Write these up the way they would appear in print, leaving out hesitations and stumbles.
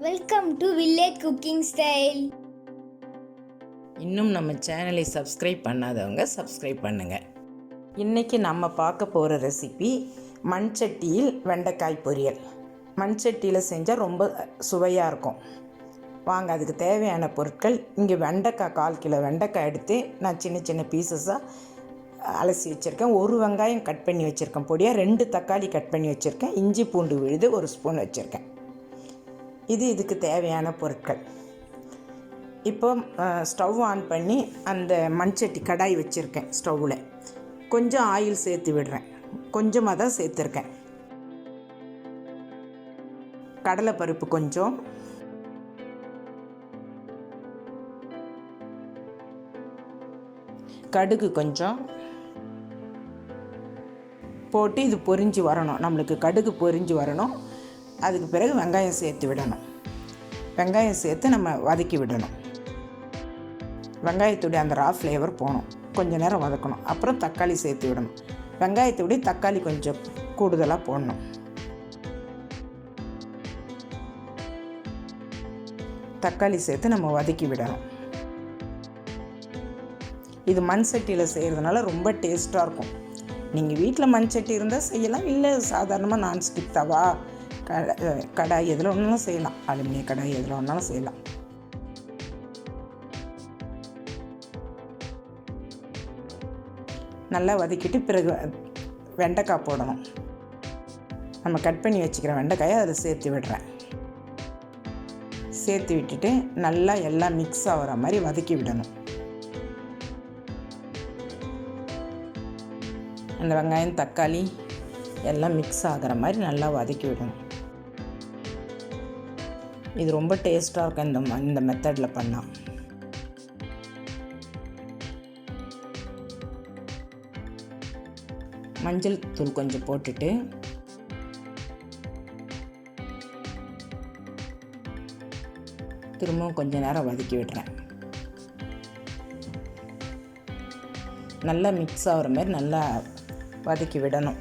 Welcome to village cooking style. இன்னும் நம்ம சேனலை சப்ஸ்கிரைப் பண்ணாதவங்க சப்ஸ்கிரைப் பண்ணுங்கள். இன்றைக்கி நம்ம பார்க்க போகிற ரெசிபி மண் சட்டியில் வெண்டைக்காய் பொரியல். மண் சட்டியில் செஞ்சால் ரொம்ப சுவையாக இருக்கும். வாங்க, அதுக்கு தேவையான பொருட்கள். இங்கே வெண்டைக்காய் 1/4 கிலோ வெண்டைக்காய் எடுத்து நான் சின்ன சின்ன பீசஸாக அலசி வச்சுருக்கேன். 1 வெங்காயம் கட் பண்ணி வச்சுருக்கேன் பொடியாக. 2 தக்காளி கட் பண்ணி வச்சுருக்கேன். இஞ்சி பூண்டு விழுது 1 ஸ்பூன் வச்சுருக்கேன். இதுக்கு தேவையான பொருட்கள். இப்போ ஸ்டவ் ஆன் பண்ணி அந்த மண்சட்டி கடாய் வச்சுருக்கேன். ஸ்டவ்வில் கொஞ்சம் ஆயில் சேர்த்து விடுறேன். கொஞ்சமாக தான் சேர்த்துருக்கேன். கடலைப்பருப்பு கொஞ்சம், கடுகு கொஞ்சம் போட்டு இது பொரிஞ்சு வரணும். நம்மளுக்கு கடுகு பொரிஞ்சு வரணும். அதுக்கு பிறகு வெங்காயம் சேர்த்து விடணும். வெங்காயம் சேர்த்து நம்ம வதக்கி விடணும். வெங்காயத்துடைய அந்த ரா ஃப்ளேவர் போகணும். கொஞ்சம் நேரம் வதக்கணும். அப்புறம் தக்காளி சேர்த்து விடணும். வெங்காயத்துடைய தக்காளி கொஞ்சம் கூடுதலாக போடணும். தக்காளி சேர்த்து நம்ம வதக்கி விடணும். இது மண் சட்டியில் செய்கிறதுனால ரொம்ப டேஸ்ட்டாக இருக்கும். நீங்கள் வீட்டில் மண் சட்டி இருந்தால் செய்யலாம், இல்லை சாதாரணமாக நான்ஸ்டிக் தவா கடாய் எதில் ஒன்றாலும் செய்யலாம். அலுமினிய கடாய் எதில் ஒன்றாலும் செய்யலாம். நல்லா வதக்கிட்டு பிறகு வெண்டைக்காய் போடணும். நம்ம கட் பண்ணி வச்சுக்கிற வெண்டைக்காயை அதில் சேர்த்து விடுறேன். சேர்த்து விட்டுட்டு நல்லா எல்லாம் மிக்ஸ் ஆகிற மாதிரி வதக்கி விடணும். அந்த வெங்காயம் தக்காளி எல்லாம் மிக்ஸ் ஆகிற மாதிரி நல்லா வதக்கி விடணும். இது ரொம்ப டேஸ்ட்டாக இருக்கும் இந்த மெத்தடில் பண்ணால். மஞ்சள் தூள் கொஞ்சம் போட்டுட்டு திரும்பவும் கொஞ்சம் நேரம் வதக்கி விடுறேன். நல்லா மிக்ஸ் ஆகிற மாதிரி நல்லா வதக்கி விடணும்.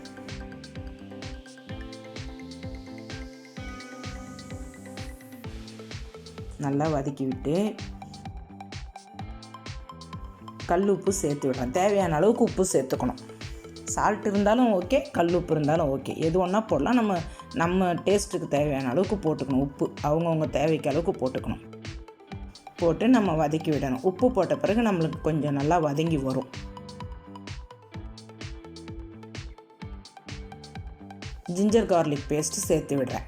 நல்லா வதக்கி விட்டு கல் உப்பு சேர்த்து விடுறேன். தேவையான அளவுக்கு உப்பு சேர்த்துக்கணும். சால்ட் இருந்தாலும் ஓகே, கல் உப்பு இருந்தாலும் ஓகே, எது ஒன்றா போடலாம். நம்ம டேஸ்ட்டுக்கு தேவையான அளவுக்கு போட்டுக்கணும். உப்பு அவங்கவுங்க தேவைக்கு அளவுக்கு போட்டுக்கணும். போட்டு நம்ம வதக்கி விடணும். உப்பு போட்ட பிறகு நம்மளுக்கு கொஞ்சம் நல்லா வதங்கி வரும். ஜிஞ்சர் கார்லிக் பேஸ்ட்டு சேர்த்து விடுறேன்.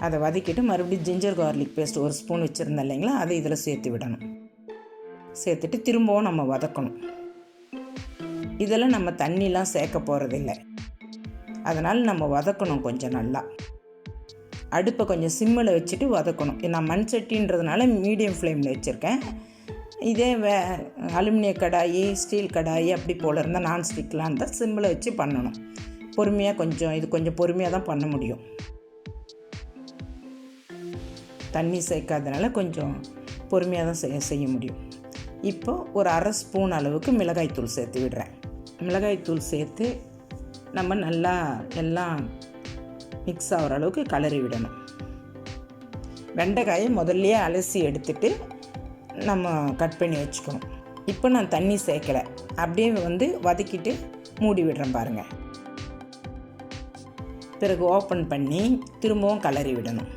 அதை வதக்கிட்டு மறுபடியும் ஜிஞ்சர் கார்லிக் பேஸ்ட் 1 ஸ்பூன் வச்சுருந்தேன் இல்லைங்களா, அதை இதில் சேர்த்து விடணும். சேர்த்துட்டு திரும்பவும் நம்ம வதக்கணும். இதில் நம்ம தண்ணிலாம் சேர்க்க போகிறதில்லை. அதனால் நம்ம வதக்கணும் கொஞ்சம் நல்லா. அடுப்பை கொஞ்சம் சிம்மில் வச்சுட்டு வதக்கணும். நான் மண் சட்டின்றதுனால மீடியம் ஃப்ளேமில் வச்சுருக்கேன். இதே அலுமினிய கடாயி, ஸ்டீல் கடாயி அப்படி போல் இருந்தால், நான்ஸ்டிக்லாம் இருந்தால் சிம்மில் வச்சு பண்ணணும். பொறுமையாக இது கொஞ்சம் பொறுமையாக தான் பண்ண முடியும். தண்ணி சேர்க்காதனால கொஞ்சம் பொறுமையாக தான் செய்ய முடியும். இப்போ ஒரு 1/2 ஸ்பூன் அளவுக்கு மிளகாய்த்தூள் சேர்த்து விடுறேன். மிளகாய்த்தூள் சேர்த்து நம்ம நல்லா எல்லாம் மிக்ஸ் ஆகிற அளவுக்கு கலரி விடணும். வெண்டைக்காயை முதல்லையே அலசி எடுத்துட்டு நம்ம கட் பண்ணி வச்சுக்கணும். இப்போ நான் தண்ணி சேர்க்கலை, அப்படியே வதக்கிட்டு மூடி விடுறேன் பாருங்கள். பிறகு ஓப்பன் பண்ணி திரும்பவும் கலரி விடணும்.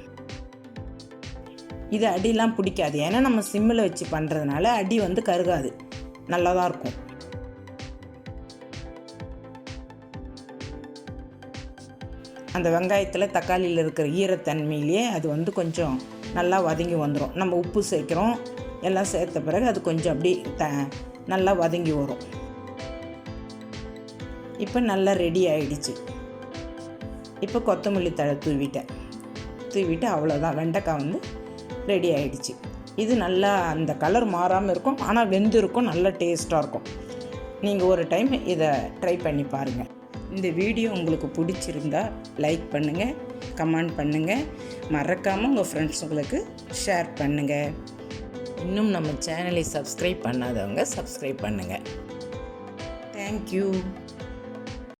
இது அடிலாம் பிடிக்காது. ஏன்னா நம்ம சிம்மில் வச்சு பண்ணுறதுனால அடி கருகாது, நல்லா தான் இருக்கும். அந்த வெங்காயத்தில் தக்காளியில் இருக்கிற ஈரத்தன்மையிலே அது கொஞ்சம் நல்லா வதங்கி வந்துடும். நம்ம உப்பு சேர்க்குறோம், எல்லாம் சேர்த்த பிறகு அது கொஞ்சம் அப்படி நல்லா வதங்கி வரும். இப்போ நல்லா ரெடி ஆகிடுச்சு. இப்போ கொத்தமல்லி தழை தூவிட்டு அவ்வளோதான், வெண்டைக்காய் ரெடி ஆகிடுச்சு. இது நல்லா அந்த கலர் மாறாமல் இருக்கும், ஆனால் வெந்திருக்கும், நல்ல டேஸ்ட்டாக இருக்கும். நீங்கள் ஒரு டைம் இதை ட்ரை பண்ணி பாருங்கள். இந்த வீடியோ உங்களுக்கு பிடிச்சிருந்தா லைக் பண்ணுங்கள், கமெண்ட் பண்ணுங்கள், மறக்காமல் உங்கள் ஃப்ரெண்ட்ஸுங்களுக்கு ஷேர் பண்ணுங்கள். இன்னும் நம்ம சேனலை சப்ஸ்கிரைப் பண்ணாதவங்க சப்ஸ்கிரைப் பண்ணுங்கள். தேங்க்யூ.